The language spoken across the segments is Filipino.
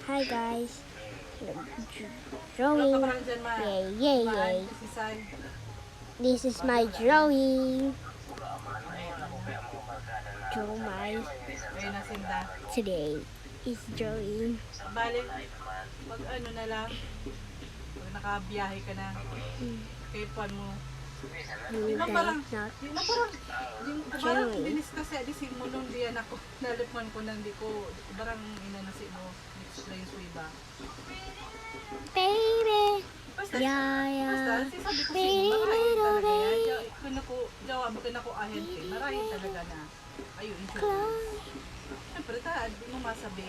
Hi guys. Drawing. Yay, yay, yay. This is my drawing. Draw my today is drawing. Balik, pag ano na lang, pag nakabiyahe ka na, kaypan mo. Di ba parang, parang dinis kasi adisin mo nung diyan ako, nalipman ko nang di ko, parang inanasi mo, explain ko iba. Baby. Basta, Yeah, basta, sabi ko siya, marahin talaga yan. Kung ako, jawab ko na ko ahen kay, marahin talaga na. Ayun, insurance. Siyempre, di mo masabi.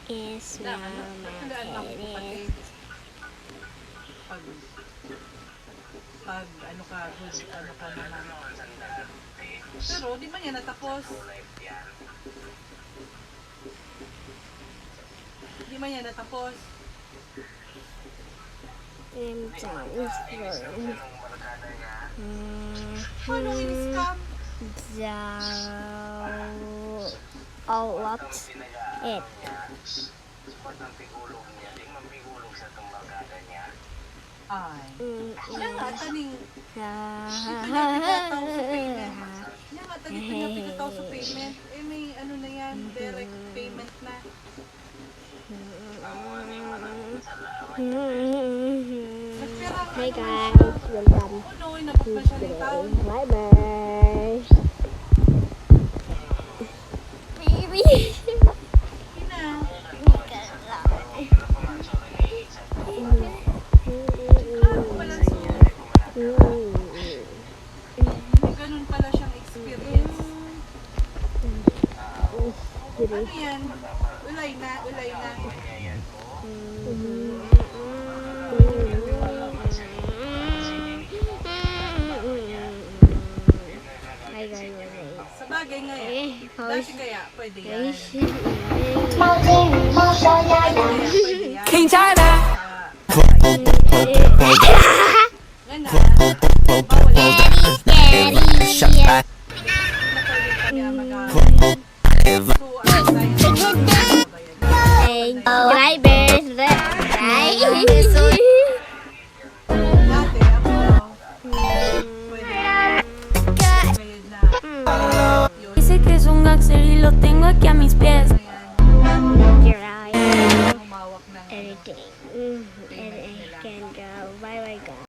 Yes, mama. Tandaan mo ko pati. Pag ano ka, good, ano ka naman. Pero, di ba niya natapos? Di ba niya natapos? I'm done with drawing. Paano in-scam? All what it. Ay. Yan nga, taning pinapigataw sa payment. Eh, may ano na yan, direct payment na. Hi guys, welcome. Ano, inabot ba siya ng taon? Bye bye. Baby. Ina. May ganun pala siyang experience. Ano yan? Ulay na, ulay na. Hi guys. Sa bagay ngayon, dati kaya, pwede yan. King China. Yan na, bawal yan. Scary. Drivers, Dice que es un Axel y lo tengo aquí a mis pies.